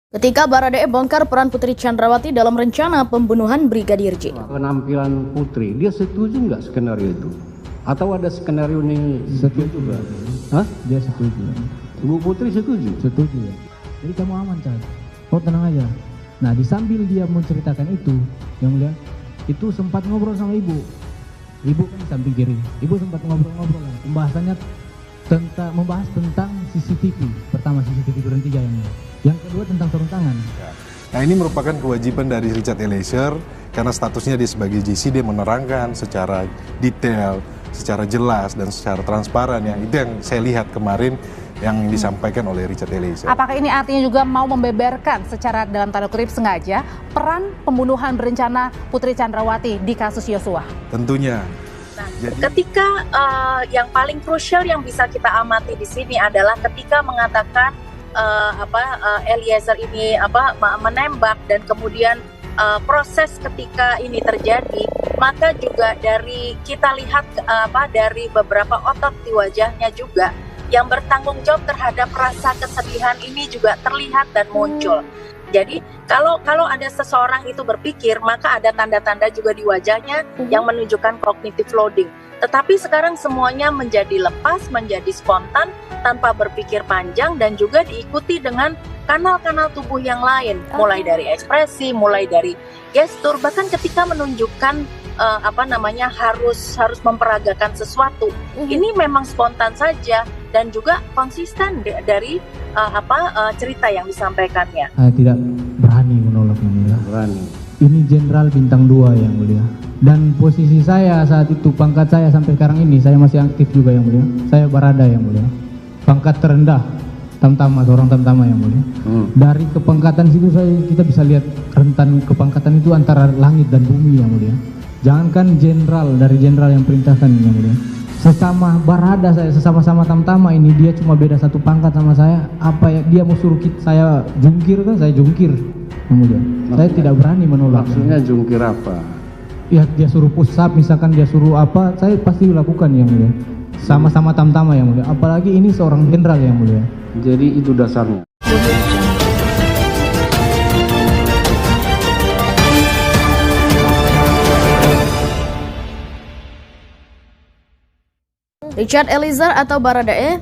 Ketika Baradae bongkar peran Putri Chandrawati dalam rencana pembunuhan Brigadir J. Penampilan Putri, dia setuju nggak skenario itu? Atau ada skenario ini setuju juga? Hah? Dia setuju. Ibu Putri setuju? Setuju ya. Jadi kamu aman, Chan. Kau tenang aja. Nah, di sambil dia menceritakan itu, yang mulia, itu sempat ngobrol sama ibu. Ibu kan di samping kiri. Ibu sempat ngobrol-ngobrol lah. Pembahasannya membahas tentang CCTV. Pertama CCTV Duren 3 yang mulia. Yang kedua tentang sarung tangan. Nah, ini merupakan kewajiban dari Richard Eliezer karena statusnya dia sebagai JC, dia menerangkan secara detail, secara jelas dan secara transparan. Yang itu yang saya lihat kemarin yang disampaikan oleh Richard Eliezer. Apakah ini artinya juga mau membeberkan secara dalam tanda kutip sengaja peran pembunuhan berencana Putri Chandrawati di kasus Yosua? Tentunya. Nah, ketika yang paling krusial yang bisa kita amati di sini adalah ketika mengatakan Eliezer ini menembak dan kemudian proses ketika ini terjadi, maka juga dari kita lihat dari beberapa otot di wajahnya juga yang bertanggung jawab terhadap rasa kesedihan ini juga terlihat dan muncul. Jadi kalau ada seseorang itu berpikir, maka ada tanda-tanda juga di wajahnya yang menunjukkan cognitive loading. Tetapi sekarang semuanya menjadi lepas, menjadi spontan, tanpa berpikir panjang dan juga diikuti dengan kanal-kanal tubuh yang lain, mulai dari ekspresi, mulai dari gestur, bahkan ketika menunjukkan harus memperagakan sesuatu. Ini memang spontan saja dan juga konsisten dari cerita yang disampaikannya. Saya tidak berani menolak, yang mulia. Berani. Ini Jenderal Bintang 2 yang mulia. Dan posisi saya saat itu, pangkat saya sampai sekarang ini, saya masih aktif juga yang mulia. Saya Barada yang mulia. Pangkat terendah, tamtama, seorang tamtama yang mulia. Dari kepangkatan situ kita bisa lihat rentan kepangkatan itu antara langit dan bumi yang mulia. Jangankan jenderal, dari jenderal yang perintahkan yang mulia. Sesama Barada saya, sesama-sama tamtama ini, dia cuma beda satu pangkat sama saya. Apa ya, dia mau suruh saya jungkir kan, saya jungkir yang mulia. Saya tidak berani menolak. Maksudnya jungkir apa? Ya, dia suruh push up, misalkan dia suruh apa, saya pasti lakukan yang mulia. Sama-sama tamtama yang mulia. Apalagi ini seorang jenderal yang mulia. Jadi itu dasarnya. Richard Eliezer atau Baradae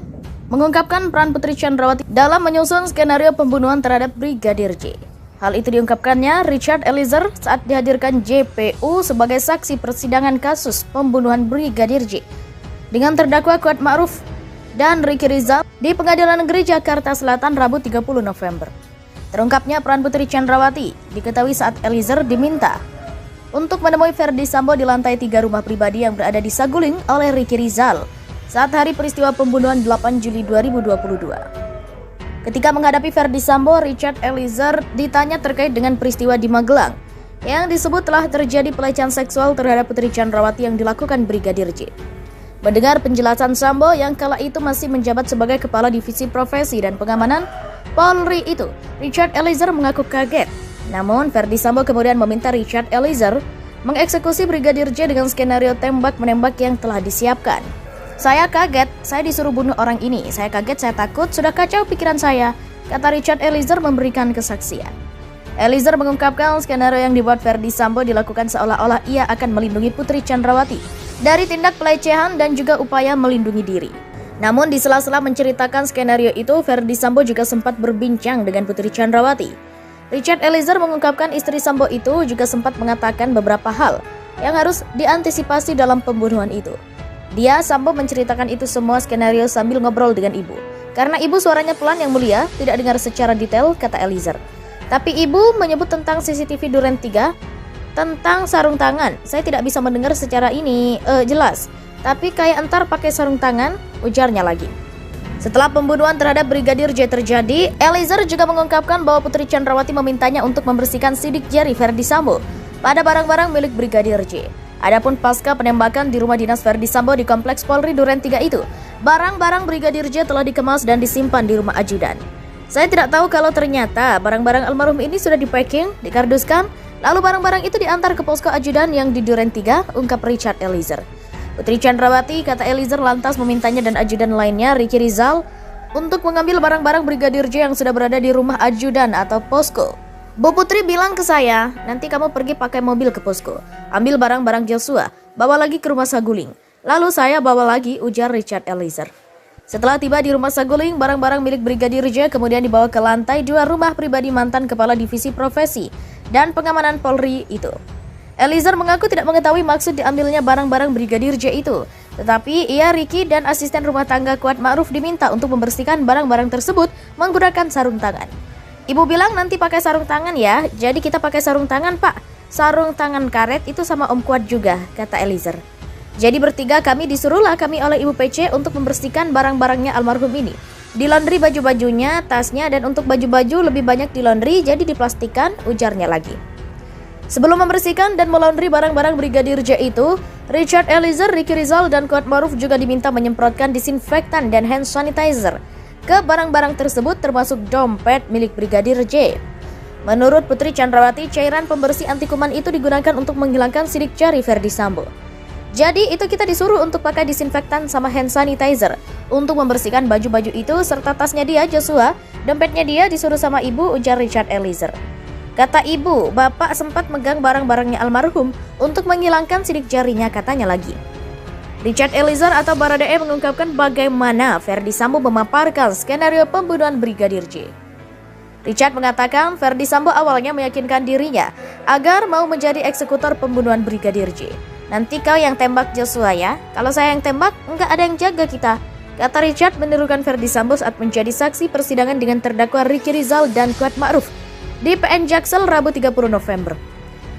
mengungkapkan peran Putri Chandrawati dalam menyusun skenario pembunuhan terhadap Brigadir J. Hal itu diungkapkannya Richard Eliezer saat dihadirkan JPU sebagai saksi persidangan kasus pembunuhan Brigadir J dengan terdakwa Kuat Ma'ruf dan Ricky Rizal di Pengadilan Negeri Jakarta Selatan Rabu 30 November. Terungkapnya peran Putri Chandrawati diketahui saat Eliezer diminta untuk menemui Verdi Sambo di lantai 3 rumah pribadi yang berada di Saguling oleh Ricky Rizal saat hari peristiwa pembunuhan 8 Juli 2022. Ketika menghadapi Verdi Sambo, Richard Eliezer ditanya terkait dengan peristiwa di Magelang yang disebut telah terjadi pelecehan seksual terhadap Putri Chandrawati yang dilakukan Brigadir J. Mendengar penjelasan Sambo yang kala itu masih menjabat sebagai Kepala Divisi Profesi dan Pengamanan Polri itu, Richard Eliezer mengaku kaget. Namun, Verdi Sambo kemudian meminta Richard Eliezer mengeksekusi Brigadir J dengan skenario tembak-menembak yang telah disiapkan. Saya kaget, saya disuruh bunuh orang ini. Saya kaget, saya takut, sudah kacau pikiran saya, kata Richard Eliezer memberikan kesaksian. Eliezer mengungkapkan skenario yang dibuat Verdi Sambo dilakukan seolah-olah ia akan melindungi Putri Chandrawati dari tindak pelecehan dan juga upaya melindungi diri. Namun di sela-sela menceritakan skenario itu, Verdi Sambo juga sempat berbincang dengan Putri Chandrawati. Richard Eliezer mengungkapkan istri Sambo itu juga sempat mengatakan beberapa hal yang harus diantisipasi dalam pembunuhan itu. Dia, Sambo, menceritakan itu semua skenario sambil ngobrol dengan ibu. Karena ibu suaranya pelan yang mulia, tidak dengar secara detail, kata Eliezer. Tapi ibu menyebut tentang CCTV Duren 3, tentang sarung tangan. Saya tidak bisa mendengar secara jelas. Tapi kayak entar pakai sarung tangan, ujarnya lagi. Setelah pembunuhan terhadap Brigadir J terjadi, Eliezer juga mengungkapkan bahwa Putri Chandrawati memintanya untuk membersihkan sidik jari Verdi Sambo pada barang-barang milik Brigadir J. Adapun pasca penembakan di rumah dinas Verdi Sambo di Kompleks Polri Duren 3 itu, barang-barang Brigadir J telah dikemas dan disimpan di rumah ajudan. Saya tidak tahu kalau ternyata barang-barang almarhum ini sudah dipacking, dikarduskan, lalu barang-barang itu diantar ke posko ajudan yang di Duren 3, ungkap Richard Eliezer. Putri Chandrawati, kata Eliezer, lantas memintanya dan ajudan lainnya, Ricky Rizal, untuk mengambil barang-barang Brigadir J yang sudah berada di rumah ajudan atau posko. Bu Putri bilang ke saya, nanti kamu pergi pakai mobil ke posko, ambil barang-barang Joshua, bawa lagi ke rumah Saguling. Lalu saya bawa lagi, ujar Richard Eliezer. Setelah tiba di rumah Saguling, barang-barang milik Brigadir J kemudian dibawa ke lantai 2 rumah pribadi mantan Kepala Divisi Profesi dan Pengamanan Polri itu. Eliezer mengaku tidak mengetahui maksud diambilnya barang-barang Brigadir J itu. Tetapi ia, Ricky, dan asisten rumah tangga Kuat Ma'ruf diminta untuk membersihkan barang-barang tersebut menggunakan sarung tangan. Ibu bilang nanti pakai sarung tangan ya, jadi kita pakai sarung tangan pak. Sarung tangan karet itu sama Om Kuat juga, kata Eliezer. Jadi bertiga kami disuruhlah kami oleh Ibu PC untuk membersihkan barang-barangnya almarhum ini. Di laundry baju-bajunya, tasnya, dan untuk baju-baju lebih banyak di laundry jadi diplastikan, ujarnya lagi. Sebelum membersihkan dan melaundry barang-barang Brigadir J itu, Richard Eliezer, Ricky Rizal, dan Kuat Ma'ruf juga diminta menyemprotkan disinfektan dan hand sanitizer ke barang-barang tersebut termasuk dompet milik Brigadir J. Menurut Putri Chandrawati, cairan pembersih anti kuman itu digunakan untuk menghilangkan sidik jari Ferdi Sambo. Jadi itu kita disuruh untuk pakai disinfektan sama hand sanitizer untuk membersihkan baju-baju itu serta tasnya dia Joshua, dompetnya dia disuruh sama ibu, ujar Richard Eliezer. Kata ibu, bapak sempat megang barang-barangnya almarhum untuk menghilangkan sidik jarinya, katanya lagi. Richard Eliezer atau Baradae mengungkapkan bagaimana Ferdi Sambo memaparkan skenario pembunuhan Brigadir J. Richard mengatakan Ferdi Sambo awalnya meyakinkan dirinya agar mau menjadi eksekutor pembunuhan Brigadir J. Nanti kau yang tembak Joshua ya, kalau saya yang tembak enggak ada yang jaga kita. Kata Richard menirukan Ferdi Sambo saat menjadi saksi persidangan dengan terdakwa Ricky Rizal dan Kuat Ma'ruf di PN Jaksel Rabu 30 November.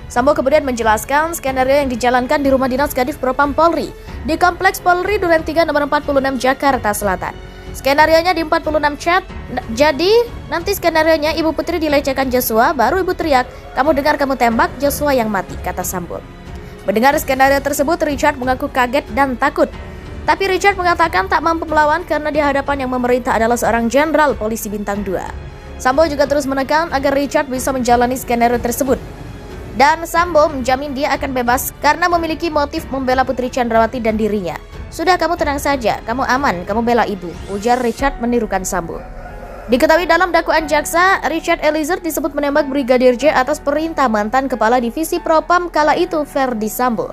Sambo kemudian menjelaskan skenario yang dijalankan di rumah dinas Kadif Propam Polri di Kompleks Polri Duren 3 nomor 46 Jakarta Selatan. Skenarionya di 46 chat, jadi nanti skenarionya Ibu Putri dilecehkan Joshua, baru Ibu teriak, kamu dengar kamu tembak, Joshua yang mati, kata Sambo. Mendengar skenario tersebut, Richard mengaku kaget dan takut. Tapi Richard mengatakan tak mampu melawan karena di hadapan yang memerintah adalah seorang jenderal polisi bintang 2. Sambo juga terus menekan agar Richard bisa menjalani skenario tersebut. Dan Sambo menjamin dia akan bebas karena memiliki motif membela Putri Chandrawati dan dirinya. Sudah kamu tenang saja, kamu aman, kamu bela ibu, ujar Richard menirukan Sambo. Diketahui dalam dakwaan jaksa, Richard Eliezer disebut menembak Brigadir J atas perintah mantan Kepala Divisi Propam kala itu Ferdi Sambo.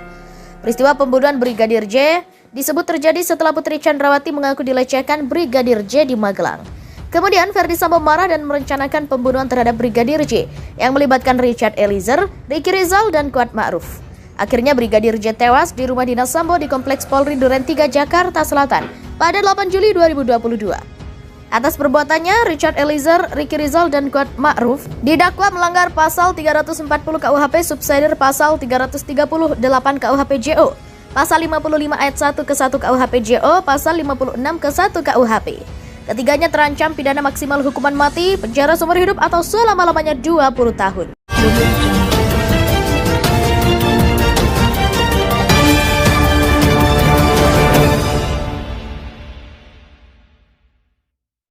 Peristiwa pembunuhan Brigadir J disebut terjadi setelah Putri Chandrawati mengaku dilecehkan Brigadir J di Magelang. Kemudian Ferdi Sambo marah dan merencanakan pembunuhan terhadap Brigadir J yang melibatkan Richard Eliezer, Ricky Rizal, dan Kuat Ma'ruf. Akhirnya Brigadir J tewas di rumah dinas Sambo di Kompleks Polri Duren 3 Jakarta Selatan pada 8 Juli 2022. Atas perbuatannya, Richard Eliezer, Ricky Rizal, dan Kuat Ma'ruf didakwa melanggar pasal 340 KUHP subsidiar pasal 338 KUHP JO, pasal 55 ayat 1 ke 1 KUHP JO, pasal 56 ke 1 KUHP. Ketiganya terancam pidana maksimal hukuman mati, penjara seumur hidup atau selama-lamanya 20 tahun.